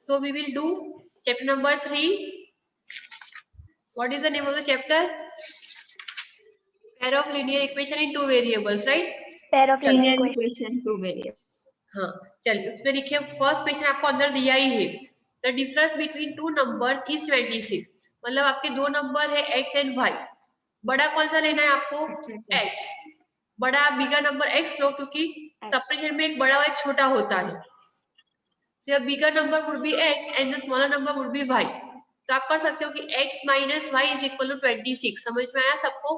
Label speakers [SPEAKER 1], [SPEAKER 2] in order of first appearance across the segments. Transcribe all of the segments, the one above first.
[SPEAKER 1] So we will do chapter number 3. What is the name of the chapter? Pair of linear equation in two variables, right?
[SPEAKER 2] Pair of linear
[SPEAKER 3] linear
[SPEAKER 2] equation.
[SPEAKER 3] equation two variable.
[SPEAKER 1] हाँ चलिए उसमें देखिए first question आपको अंदर दिया ही है. The difference between two numbers is 26. मतलब आपके दो नंबर है x एंड y. बड़ा कौन सा लेना है आपको?
[SPEAKER 3] अच्छा.
[SPEAKER 1] x. बड़ा बिगर नंबर x लो क्योंकि सपरेशन में एक बड़ा और एक छोटा होता है. So your bigger number would be x and the smaller number would be y. तो आप कर सकते हो कि x minus y is equal to 26. समझ में आया सबको?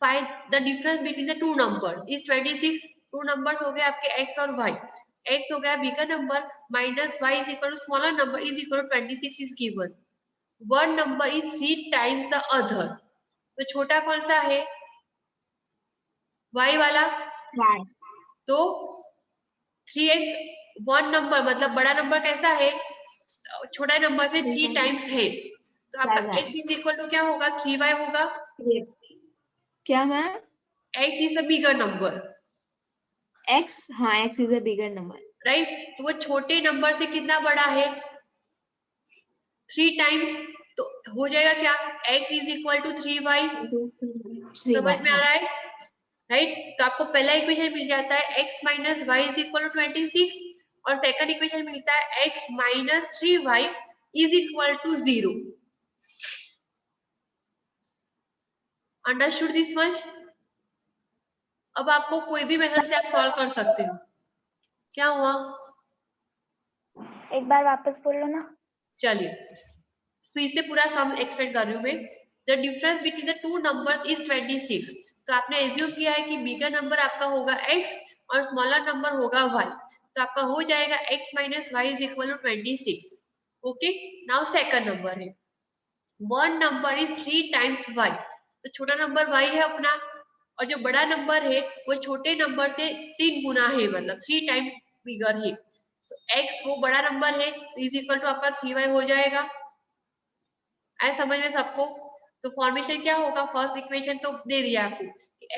[SPEAKER 1] Find the difference between the two numbers is 26. Two numbers हो गए आपके x और y. x हो गया bigger number minus y is equal to smaller number is equal to 26 is given. One number is 3 times the other. तो छोटा कौन सा है? y वाला.
[SPEAKER 3] Y.
[SPEAKER 1] तो 3x वन नंबर मतलब बड़ा नंबर कैसा है? छोटा नंबर से 3 टाइम्स है. तो आपका x इज इक्वल टू क्या होगा? 3y होगा.
[SPEAKER 3] क्या ma'am?
[SPEAKER 1] x is a bigger number.
[SPEAKER 3] x, हाँ x is a bigger number.
[SPEAKER 1] Right. तो वो छोटे नंबर से कितना बड़ा है? 3 टाइम्स. तो हो जाएगा क्या? x is equal to 3y. समझ में आ रहा है? राइट. तो आपको पहला इक्वेशन मिल जाता है x minus Y is equal to 26 और सेकंड इक्वेशन मिलता है x minus 3y is equal to 0. Understood this much? अब आपको कोई भी मेथड से आप सॉल्व कर सकते हो. क्या हुआ?
[SPEAKER 2] एक बार वापस बोलो ना.
[SPEAKER 1] चलिए फिर से पूरा सम एक्सप्लेन कर रही हूँ मैं. The difference between the two numbers is 26. तो आपने एज्यूम किया है कि बिगर नंबर आपका होगा x और स्मॉलर नंबर होगा y. तो आपका हो जाएगा x minus Y is equal to 26. Okay. Now second number है one number is 3 times y. तो छोटा नंबर y है अपना और जो बड़ा नंबर है वो छोटे नंबर से 3 गुना है मतलब 3 टाइम्स बिगर है. So, x वो बड़ा नंबर है तो इज इक्वल टू आपका 3y हो जाएगा. आए समझ में सबको? तो फॉर्मेशन क्या होगा? फर्स्ट इक्वेशन तो दे दिया आपको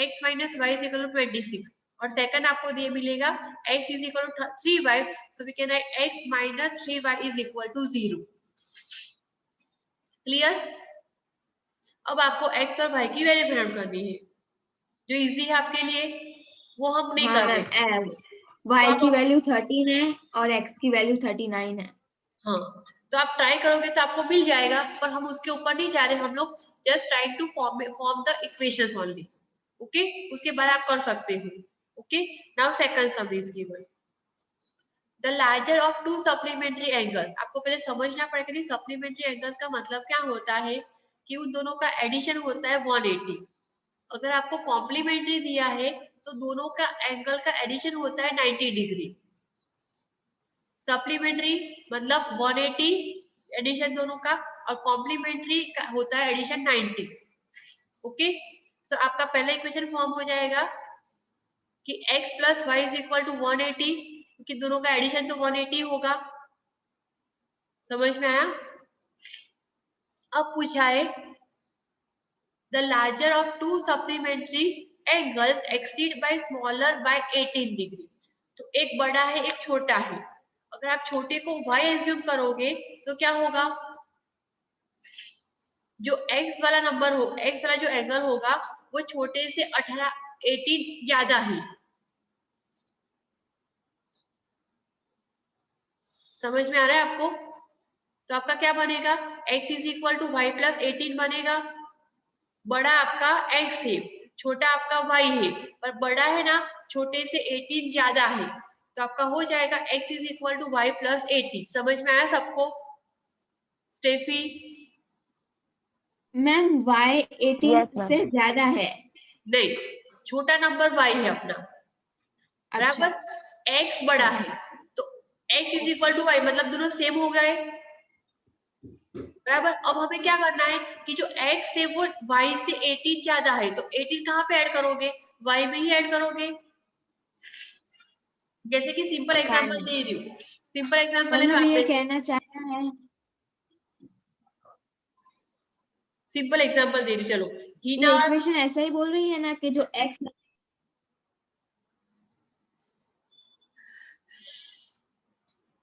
[SPEAKER 1] x minus Y is equal to 26 और सेकंड आपको दिए मिलेगा x is equal to 3y. So we can write x minus 3y is equal to 0. Clear? अब आपको x और y की वैल्यू फाइंड करनी है जो इजी है आपके लिए. वो हम नहीं कर रहे.
[SPEAKER 3] y की वैल्यू 13 है और x की वैल्यू 39 है.
[SPEAKER 1] हाँ तो आप ट्राई करोगे तो आपको मिल जाएगा पर हम उसके ऊपर नहीं जा रहे. हम लोग just trying to form the equations only. Okay. उसके बाद आप कर सकते हो. Okay. Now second sum is given. The larger of two supplementary angles. आपको पहले समझना पड़ेगा कि सप्लीमेंट्री एंगल्स का मतलब क्या होता है कि उन दोनों का एडिशन होता है 180. अगर आपको कॉम्प्लीमेंट्री दिया है तो दोनों का एंगल का एडिशन होता है 90 डिग्री. सप्लीमेंट्री मतलब 180 एडिशन दोनों का और कॉम्प्लीमेंट्री होता है एडिशन 90. ओके. सो आपका पहला इक्वेशन फॉर्म हो जाएगा कि x plus Y is equal to 180 क्योंकि दोनों का एडिशन तो 180 होगा. समझ में आया? अब पूछा है the larger of two supplementary angles exceed by smaller by 18 degree. तो एक बड़ा है एक छोटा है. अगर आप छोटे को y एज्यूम करोगे तो क्या होगा? जो x वाला नंबर हो x वाला जो एंगल होगा वो छोटे से 18 ज्यादा है. समझ में आ रहा है आपको? तो आपका क्या बनेगा? x is equal to Y plus 18 बनेगा. बड़ा आपका x है छोटा आपका y है पर बड़ा है ना छोटे से 18 ज्यादा है. तो आपका हो जाएगा x is equal to Y plus 18. समझ में आया सबको? Steffi
[SPEAKER 3] ma'am y 18
[SPEAKER 2] Yes, ma'am.
[SPEAKER 3] से ज्यादा है.
[SPEAKER 1] नहीं छोटा नंबर y है अपना.
[SPEAKER 3] अच्छा.
[SPEAKER 1] बराबर. x बड़ा है तो x is equal to Y मतलब दोनों सेम हो गए. बराबर. अब हमें क्या करना है कि जो x है वो y से 18 ज्यादा है तो 18 कहाँ पे ऐड करोगे? y में ही ऐड करोगे. जैसे कि सिंपल एग्जांपल दे रही हूँ. सिंपल एग्जांपल है जो
[SPEAKER 3] मतलब ये
[SPEAKER 1] आप
[SPEAKER 3] कहना चाहना है.
[SPEAKER 1] सिंपल एग्जांपल दे रही. चलो
[SPEAKER 3] ये
[SPEAKER 1] हिना
[SPEAKER 3] इक्वेशन ऐसा ही बोल रही है ना कि जो x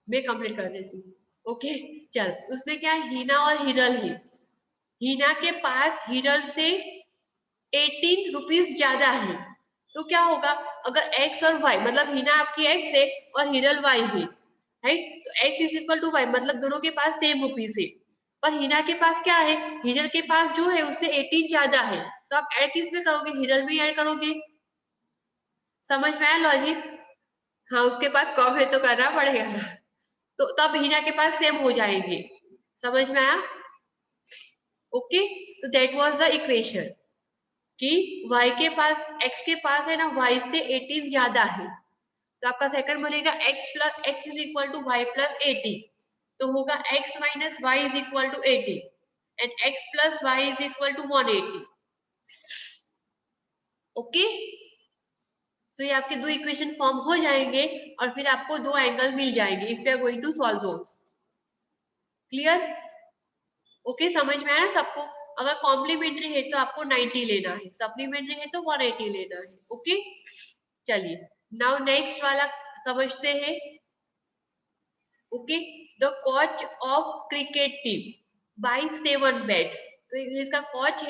[SPEAKER 1] मैं कंप्लीट कर देती हूँ। ओके चल, उसमें क्या है, हीना और हिरल है। हीना के पास हिरल से 18 रुपीज ज्यादा है, तो क्या होगा, अगर x और y मतलब हीना आपकी x है और हिरल y है, राइट, तो x is equal to y मतलब दोनों के पास सेम रुपीज है। पर हीना के पास क्या है, हिरल के पास जो है उससे 18 ज्यादा है, तो आप ऐड किस में करोगे, हिरल में ऐड करोगे। समझ में आया लॉजिक? हाँ, उसके पास कम है तो करना पड़ेगा ना, तो तब हीना के पास सेम हो जाएंगे। समझ में आया? ओके, तो दैट वाज द इक्वेशन कि y के पास x के पास है ना, y से 18 ज्यादा है, तो आपका सेकंड बनेगा x is equal to y plus 18, तो होगा x minus y is equal to 80 and x plus y is equal to 180। Okay, so ये आपके दो इक्वेशन फॉर्म हो जाएंगे और फिर आपको दो एंगल मिल जाएंगे if you are going to solve those. Clear? Okay, समझ में आया सबको? अगर कॉम्प्लीमेंट्री है तो आपको 90 लेना है, सप्लीमेंट्री है तो 180 लेना है। ओके चलिए, नाउ नेक्स्ट वाला समझते हैं। Okay, the coach of cricket team by 7 bat, तो इसका कोच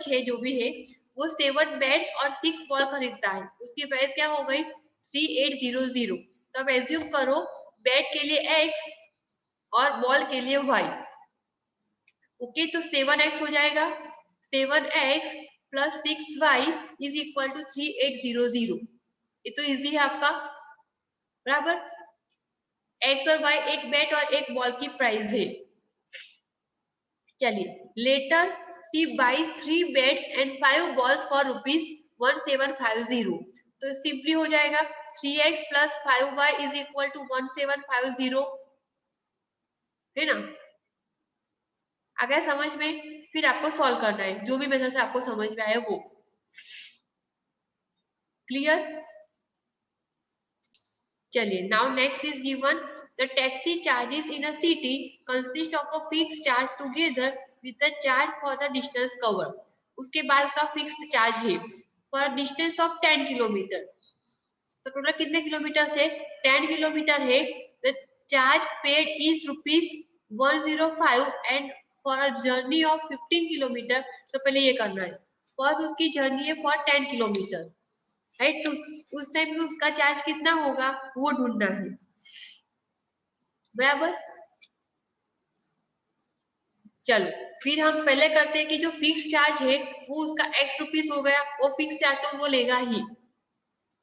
[SPEAKER 1] है जो भी है, वो 7 बैट्स और 6 बॉल खरीदता है, उसकी प्राइस क्या हो गई 3800। तो अब एज्यूम करो बैट के लिए x और बॉल के लिए y। ओके, तो 7x हो जाएगा, 7x plus 6y is equal to 3800। ये तो इजी है आपका, बराबर। x और y एक बैट और एक बॉल की प्राइस है। चलिए, later she buys 3 bats and 5 balls for rupees 1750, तो सिंपली हो जाएगा 3x plus 5y is equal to 1750, है ना? आ गया समझ में? फिर आपको सॉल्व करना है, जो भी मेथड से आपको समझ में आए वो। क्लियर? चलिए, now next is given the taxi charges in a city consist of a fixed charge together with the charge for the distance cover. उसके बाद का फिक्स्ड चार्ज है फॉर डिस्टेंस ऑफ 10 किलोमीटर। तो टोटल कितने kilometre है, 10 kilometre है। The charge paid is rupees 105 and for a journey of 15 kilometre. तो पहले ये करना है, फर्स्ट उसकी जर्नी है फॉर 10 किलोमीटर, राइट, तो उस टाइम में उसका चार्ज कितना होगा वो ढूंढना है, बराबर। चलो, फिर हम पहले करते हैं कि जो फिक्स चार्ज है वो उसका x रुपीस हो गया, वो फिक्स चार्ज तो वो लेगा ही,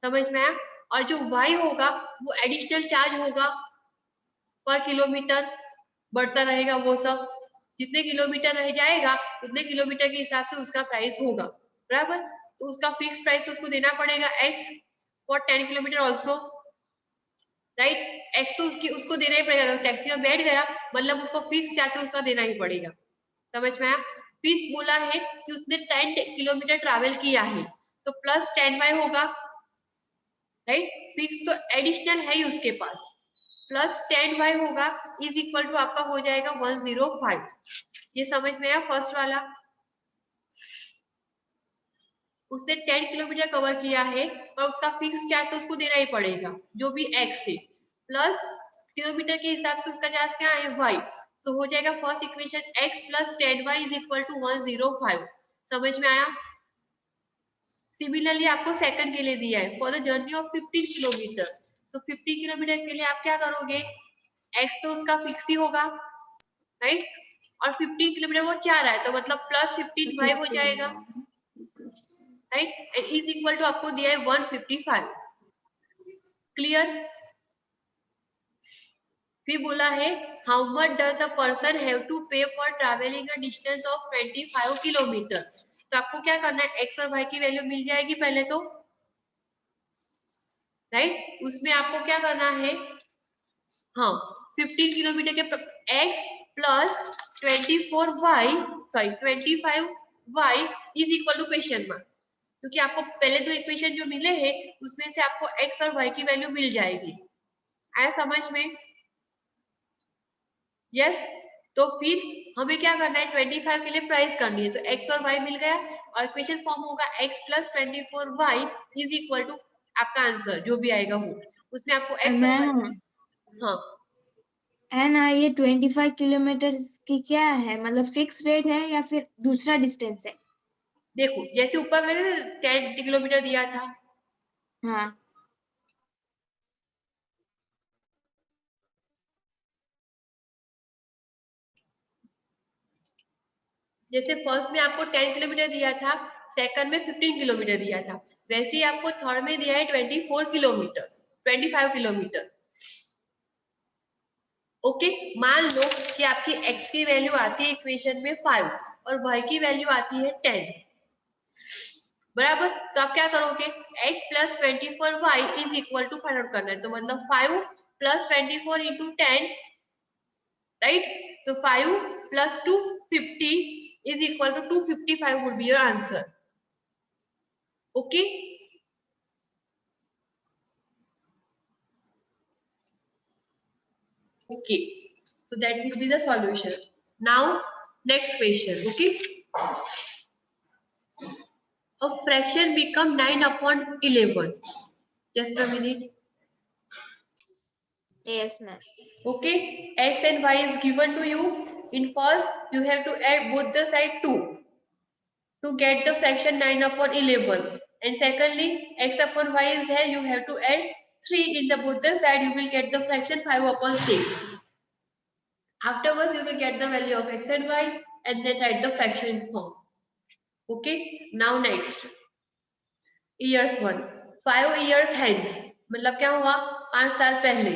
[SPEAKER 1] समझ में आया? और जो y होगा वो एडिशनल चार्ज होगा पर किलोमीटर, बढ़ता रहेगा वो सब, जितने किलोमीटर रह जाएगा उतने किलोमीटर के हिसाब से उसका प्राइस होगा, बराबर। तो उसका फिक्स प्राइस उसको देना पड़ेगा x for 10 kilometre also, right. x तो उसको देना ही पड़ेगा, अगर टैक्सी में बैठ गया मतलब उसको फिक्स चार्ज उसका देना ही पड़ेगा, समझ में आया? फिक्स बोला है कि उसने 10 किलोमीटर ट्रैवल किया है तो प्लस 10y होगा, राइट। फिक्स तो एडिशनल है ही उसके पास, प्लस 10y होगा इज इक्वल टू आपका हो जाएगा 105। ये समझ में आया फर्स्ट वाला? उसने 10 किलोमीटर कवर किया है और उसका फिक्स चार्ज तो उसको देना ही पड़ेगा जो भी x है, प्लस किलोमीटर के हिसाब से उसका चार्ज क्या है y। सो हो जाएगा first equation x plus 10y is equal to 105। समझ में आया? सिमिलरली आपको सेकंड के लिए दिया है for the journey of 15 kilometre, तो 50 किलोमीटर के लिए आप क्या करोगे, x तो उसका फिक्स ही होगा, राइट, और 15 किलोमीटर वो चाह रहा है तो मतलब प्लस 15y हो जाएगा, right, and is equal to आपको दिया है 155। क्लियर? फिर बोला है how much does a person have to pay for travelling a distance of 25 kilometre. तो आपको क्या करना है, एक्स और वाई की वैल्यू मिल जाएगी पहले तो, राइट। उसमें आपको क्या करना है, हाँ 15 किलोमीटर के X plus 25y is equal to question mark, क्योंकि आपको पहले दो इक्वेशन जो मिले हैं उसमें से आपको x और y की वैल्यू मिल जाएगी। आया समझ में? यस। तो फिर हमें क्या करना है, 25 के लिए प्राइस करनी है, तो x और y मिल गया और इक्वेशन फॉर्म होगा x plus 24y is equal to आपका आंसर जो भी आएगा वो, उसमें आपको x और y, हाँ
[SPEAKER 3] है ना, ये 25 किलोमीटर की क्या है, मतलब फिक्स रेट है या फिर दूसरा डिस्टेंस है?
[SPEAKER 1] देखो जैसे ऊपर मैंने 10 किलोमीटर दिया था,
[SPEAKER 3] हाँ
[SPEAKER 1] जैसे फर्स्ट में आपको 10 किलोमीटर दिया था, सेकंड में 15 किलोमीटर दिया था, वैसे ही आपको थर्ड में दिया है 24 किलोमीटर, 25 किलोमीटर। ओके, मान लो कि आपकी x की वैल्यू आती है इक्वेशन में 5 और y की वैल्यू आती है 10, बराबर। तो आप क्या करोगे, x plus 24y is equal to find out करना है, तो मतलब 5 प्लस 24 इंटू 10, राइट। तो 5 plus 250 is equal to 255 would be your answer. Okay, okay, so that would be the solution. Now next question. Okay, a fraction become 9 upon 11. Just a minute.
[SPEAKER 3] Yes ma'am.
[SPEAKER 1] Okay, x and y is given to you. In first you have to add both the side 2 to get the fraction 9 upon 11, and secondly x upon y is there, you have to add 3 in the both the side, you will get the fraction 5 upon 6. Afterwards you will get the value of x and y and then write the fraction form. Okay, now next years 1, 5 years hence, मतलब क्या हुआ, 5 साल पहले।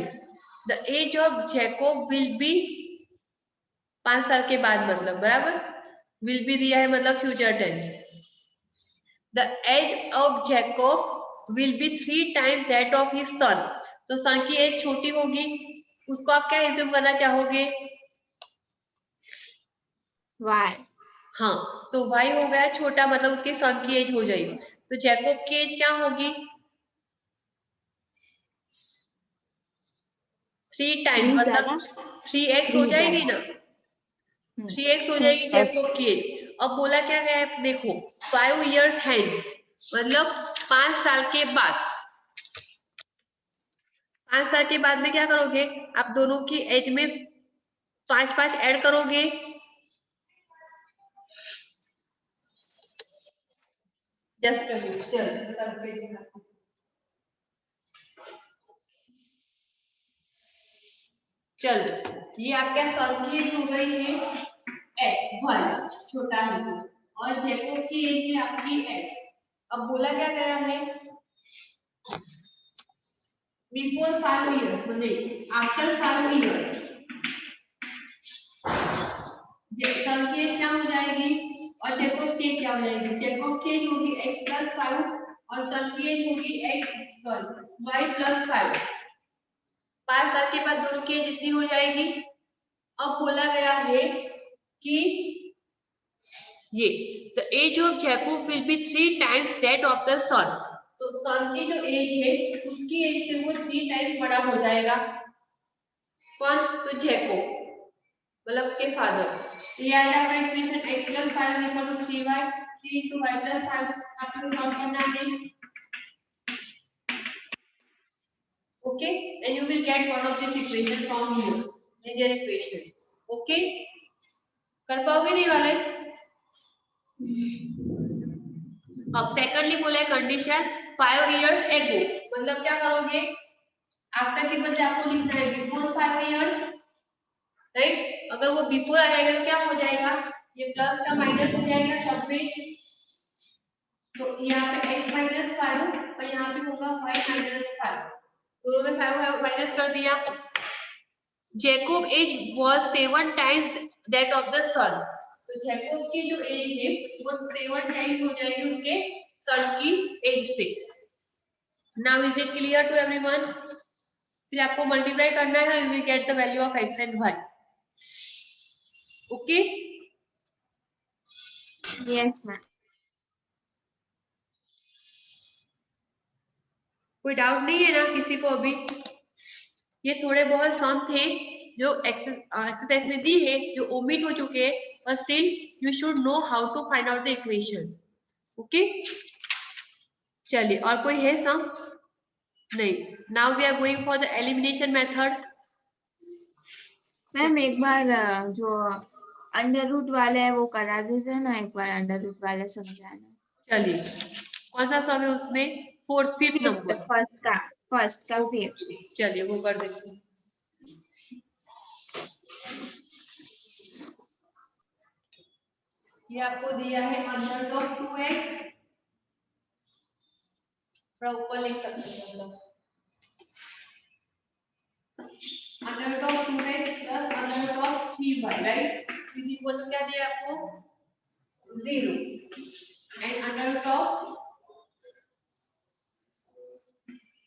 [SPEAKER 1] The age of Jacob will be, 5 साल के बाद मतलब, बराबर, will be दिया है मतलब future tense. The age of Jacob will be 3 times that of his son, तो सन की एज छोटी होगी, उसको आप क्या एज्यूम करना चाहोगे,
[SPEAKER 3] वाई।
[SPEAKER 1] हाँ, तो y हो गया छोटा, मतलब उसके सन की एज हो जाएगी, तो जैकोब की एज क्या होगी, 3 टाइम्स,
[SPEAKER 3] 3
[SPEAKER 1] मतलब
[SPEAKER 3] ज्यादा,
[SPEAKER 1] 3x हो
[SPEAKER 3] 3
[SPEAKER 1] जाएगी
[SPEAKER 3] ज्यादा।
[SPEAKER 1] ना, 3x हो जाएगी जैकोब की एज। अब बोला क्या गया है, देखो 5 years hence, मतलब 5 साल के बाद। 5 साल के बाद में क्या करोगे, आप दोनों की एज में 5 ऐड करोगे, जस्ट चल चलो, ये आपका सन की एज हो गई है वन, छोटा है, और जैकोब की एज है आपकी एक्स। अब बोला क्या गया है, बिफोर 5 years, मतलब आफ्टर 5 years सन की एज क्या हो जाएगी और जैकोब की एज क्या हो जाएगी, जैकोब की एज होगी x प्लस 5 और सन की एज होगी y प्लस 5। 5 साल के बाद दोनों की एज इतनी हो जाएगी। अब बोला गया है कि ये the age of Jacob will be 3 times that of the son, तो सन की जो एज है उसकी एज से वो 3 टाइम्स बड़ा हो जाएगा। कौन, तो जैकोब, मतलब उसके फादर। ये आएगा आपका equation x plus 5 is equal to 3y, 3 into y plus 5 आपको सॉल्व करना है। Okay, and you will get one of this equation from here, linear equation. Okay, कर पाओगे नहीं वाले। अब सेकंडली बोला है कंडीशन 5 years ago, मतलब क्या करोगे, आफ्टर के बदले आपको लिखना है बिफोर 5 years, राइट। अगर वो बिफोर आ जाएगा तो क्या हो जाएगा, ये प्लस का माइनस हो जाएगा सब पे, तो यहाँ पे x माइनस 5 और यहाँ पे होगा y माइनस 5, दोनों में 5 माइनस कर दिया। Jacob age was 7 times that of the son, तो जैकोब की जो एज है वो 7 टाइम्स हो जाएगी उसके सन की एज से। Now is it clear to everyone? फिर आपको मल्टीप्लाई करना है, you will get the value of x and y। ओके,
[SPEAKER 3] यस मैम।
[SPEAKER 1] कोई डाउट नहीं है ना किसी को अभी? ये थोड़े बहुत सम थे जो एक्सरसाइज में दी है, जो ओमिट हो चुके हैं, but still you should know how to find out the equation. Okay, चलिए और कोई है सम? नहीं। Now we are going for the elimination method.
[SPEAKER 3] Ma'am एक बार जो अंडर रूट वाले है वो करा देते ना, एक बार अंडर रूट वाले समझाना।
[SPEAKER 1] चलिए कौन सा सम है उसमें? Fifth number.
[SPEAKER 3] फर्स्ट का फिफ्थ।
[SPEAKER 1] ओके चलिए वो कर देते हैं। ये आपको दिया है अंडर रूट ऑफ 2x, थोड़ा ऊपर लिख सकते हैं मतलब under root of 2x plus under root of 3y, right? Is equal to क्या दिया आपको? 0 and under root of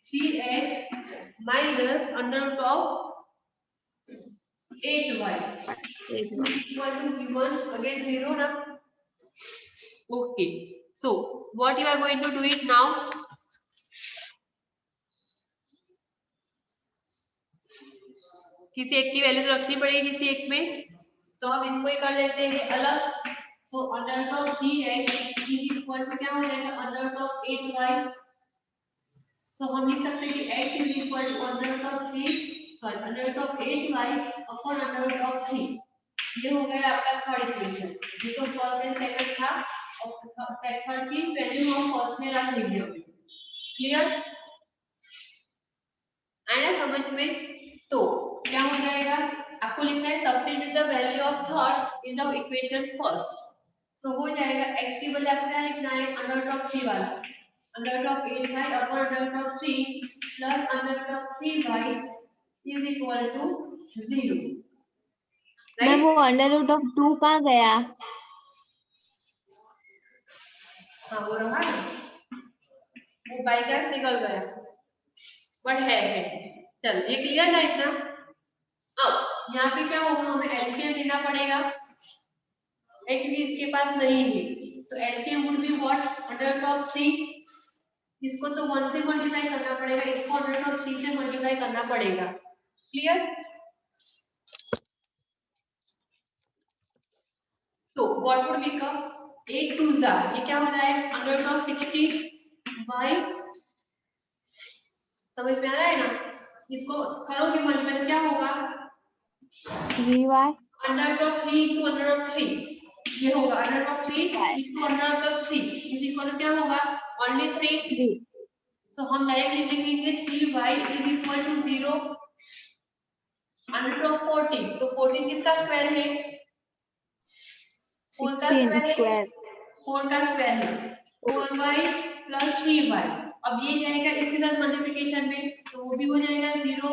[SPEAKER 1] 3x minus under root of 8y equal to given again 0 na. Okay, so what you are going to do it now? किसी एक की value तो रखनी पड़ेगी किसी एक में, तो हम इसको ही कर लेते हैं अलग। तो under root of 3x is equal to क्या हो जाएगा? Under root of 8y। सो हम लिख सकते हैं कि x is equal to under root of 3 sorry under root of 8y upon under root of 3। ये हो गया आपका थर्ड इक्वेशन। ये तो फर्स्ट एंड सेकंड था और थर्ड की वैल्यू हम फर्स्ट में रख लेंगे। क्लियर? आया समझ में? तो क्या हो जाएगा? आपको लिखना है substitute the value of third in the equation first. So हो जाएगा x की बजाय आपको क्या लिखना है? अंडर रूट ऑफ 3 वाला under root of 8y upon under root of 3 plus under root of 3y is equal to 0।
[SPEAKER 3] Ma'am वो अंडर रूट ऑफ 2 कहाँ गया?
[SPEAKER 1] हाँ वो रहा ना, वो बाई चांस निकल गया बट है। चल ये क्लियर है इतना। अब यहाँ पे क्या होगा? हमें एलसीएम लेना पड़ेगा, एक्चुअली इसके पास नहीं है, तो LCM would be what? Under root of 3। इसको तो 1 से मल्टीप्लाई करना पड़ेगा, इसको अंडर रूट ऑफ 3 से मल्टीप्लाई करना पड़ेगा। क्लियर? तो व्हाट वुड बिकम 8 2 जा, ये क्या हो जाएगा? अंडर रूट ऑफ 16 बाय, समझ में आ रहा है ना? इसको करोगे मल्टीप्लाई तो क्या होगा?
[SPEAKER 3] 3y
[SPEAKER 1] under root of 3 into under root of 3, ये होगा under root of 3 into under root of 3 is equal to क्या होगा? ओनली 3। सो हम डायरेक्टली लिखेंगे 3y is equal to 0 under root of 14। तो 14 किसका स्क्वायर है? 4 का
[SPEAKER 3] 16
[SPEAKER 1] स्क्वायर है,
[SPEAKER 3] स्क्वायर
[SPEAKER 1] 4 का स्क्वायर है 4y प्लस 3y। अब ये जाएगा इसके साथ मल्टीप्लिकेशन में, तो वो भी हो जाएगा 0।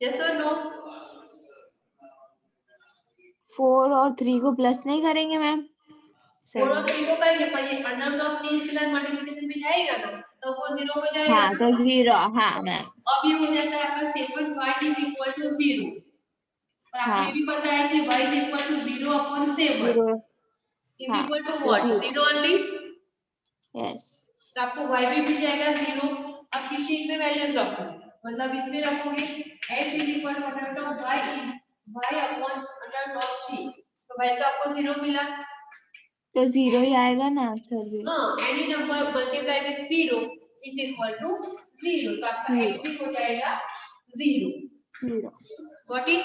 [SPEAKER 1] यस और नो?
[SPEAKER 3] 4 और 3 को प्लस नहीं करेंगे मैम?
[SPEAKER 1] 4 और 3 को करेंगे पर ये अंडर रूट ऑफ 3 इसके साथ मल्टीप्लिकेशन में जाएगा ना, तो वो 0 हो जाएगा
[SPEAKER 3] हाँ तो
[SPEAKER 1] ना।
[SPEAKER 3] 0, हाँ मैम।
[SPEAKER 1] अब ये हो जाता है आपका second y is equal to 0 और आपको ये भी पता है कि y is equal to 0 upon 7
[SPEAKER 3] 0
[SPEAKER 1] is
[SPEAKER 3] हाँ
[SPEAKER 1] इक्वल टू
[SPEAKER 3] तो
[SPEAKER 1] व्हाट?
[SPEAKER 3] 0
[SPEAKER 1] 0 ओनली।
[SPEAKER 3] यस।
[SPEAKER 1] तो आपको y भी मिल जाएगा 0। अब किसी एक में वैल्यूज रखो, मतलब इसमें रखोगे x is equal to under root of y upon under root of 3, तो y तो आपको 0 मिला,
[SPEAKER 3] तो 0 ही आएगा ना आंसर भी।
[SPEAKER 1] हाँ any number multiply with 0 is equal to 0, तो आपका x भी हो जाएगा 0। Got it?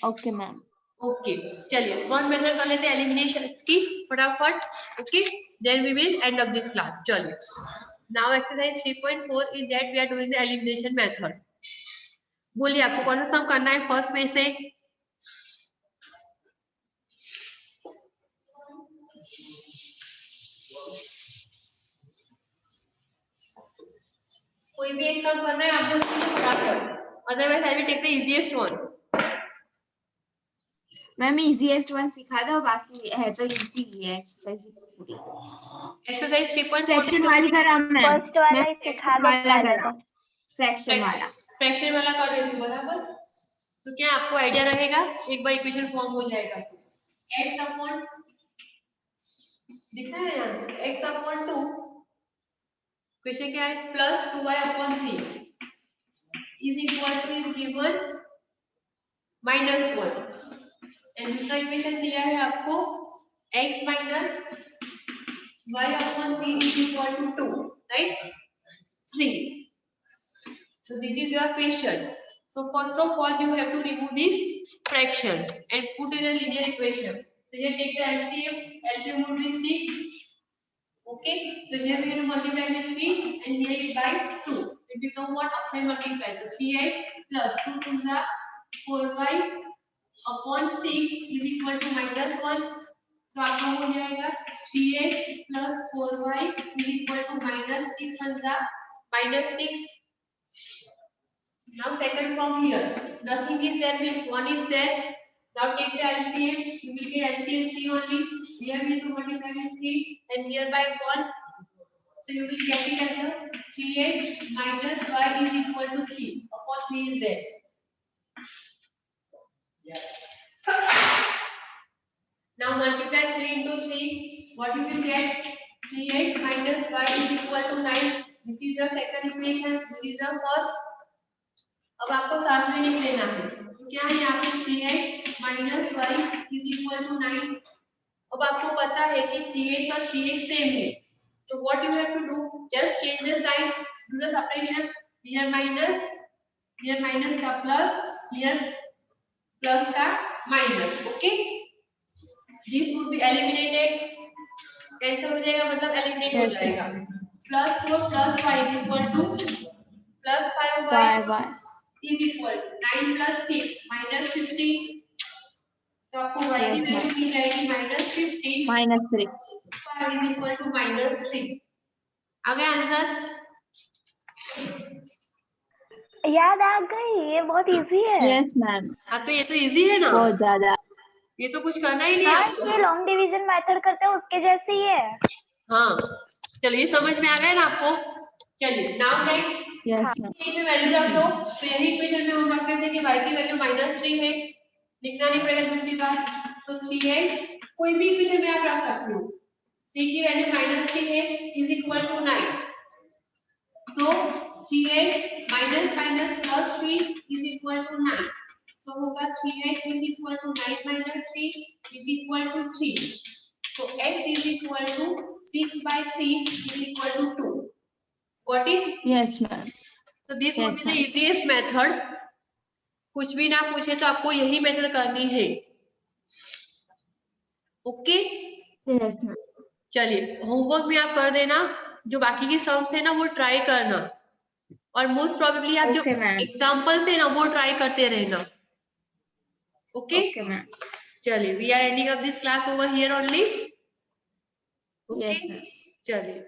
[SPEAKER 3] Okay ma'am.
[SPEAKER 1] Okay चलिए वन मेथड कर लेते हैं एलिमिनेशन की फटाफट। Okay then we will end of this class. चलिए now exercise 3.4 is that we are doing the elimination method. बोलिए आपको कौन सा सम करना है फर्स्ट में से? कोई भी एक सम करना है आप बोल दीजिए फटाफट, otherwise I will take the easiest one.
[SPEAKER 3] Ma'am easiest one सिखा दो, बाकी है तो इजी ही है एक्सरसाइज पूरी।
[SPEAKER 1] एक्सरसाइज 3.4
[SPEAKER 3] फ्रैक्शन वाली करा मैम,
[SPEAKER 2] फर्स्ट वाला ही सिखा दो पहले तो।
[SPEAKER 3] फ्रैक्शन वाला।
[SPEAKER 1] फ्रैक्शन वाला कर देती हूँ बराबर। तो क्या आपको आइडिया रहेगा? एक बार इक्वेशन फॉर्म हो जाएगा x अपॉन, दिखा है यहाँ से x अपॉन 2, क्वेश्चन क्या है? Plus 2y upon 3 is equal to is given -1 and दूसरा इक्वेशन दिया है आपको x minus y upon 3 is equal to 2, right? 3 So this is your question. So first of all, you have to remove this fraction and put in a linear equation. So here take the LCM. LCM would be 6. Okay. So here we have to multiply with 3 and here is by 2. It become what? Upside multiply. So 3x plus 2 to the 4y upon 6 is equal to -1. तो आपका हो जाएगा 3x plus 4y is equal to -6. Now second from here, nothing is there means 1 is there. Now take the LCM. You will get LCM 3 only. Here we have to multiply with 3 and here by 1. So you will get it as a 3x minus y is equal to 3 upon 3 is there. Now multiply 3 into 3. What you will get? 3x minus y is equal to 9. This is your second equation. This is your first. अब आपको साथ में लिख देना है. तो क्या है यहाँ पे 3x minus y is equal to 9. अब आपको पता है कि 3x और 3x सेम है. So what you have to do? Just change the sign. Do the separation. Here minus का plus. Here plus का minus. Okay. This would be eliminated. Cancel हो जाएगा मतलब eliminate हो जाएगा. Plus 4 plus 5 is equal to plus 5y is equal to 9 plus 6 minus 15. तो आपको y की वैल्यू मिल जाएगी -15.
[SPEAKER 3] -3.
[SPEAKER 1] 5 is equal to -3. आ गया आंसर?
[SPEAKER 2] याद आ गई. ये बहुत इजी है.
[SPEAKER 3] Yes ma'am.
[SPEAKER 1] हाँ तो ये तो इजी है ना.
[SPEAKER 3] बहुत ज्यादा.
[SPEAKER 1] ये तो कुछ करना ही नहीं है आपको.
[SPEAKER 2] ये लॉन्ग डिवीजन मेथड करते हैं उसके जैसे ही है.
[SPEAKER 1] हाँ चलिए समझ में आ गया ना आपको. चलिए नाउ नेक्स्ट.
[SPEAKER 3] Yes ma'am.
[SPEAKER 1] एक में वैल्यू रख दो. तो यही इक्वेशन में हम रखते थे कि y की वैल्यू -3 है. लिखना नहीं पड़ेगा दूसरी बार. सो 3x कोई भी इक्वेशन में आप रख सकते हो. c की वैल्यू -3 है is equal to 9. So 3x minus plus 3 is equal to 9. So होगा 3x is equal to 9 minus 3 is equal to 3. So x is equal to 6 by 3 is equal to 2. Got it?
[SPEAKER 3] Yes ma'am.
[SPEAKER 1] So this would be the easiest method. कुछ भी ना पूछे तो आपको यही method करनी है. ओके?
[SPEAKER 3] Yes ma'am.
[SPEAKER 1] चलिए होमवर्क में आप कर देना. जो बाकी की सम्स है ना वो ट्राई करना और मोस्ट प्रोबेबली आप जो एग्जांपल्स है ना वो ट्राई करते रहना. Okay
[SPEAKER 3] ma'am.
[SPEAKER 1] चलिए we are ending up this class over here only.
[SPEAKER 3] Yes ma'am.
[SPEAKER 1] चलिए.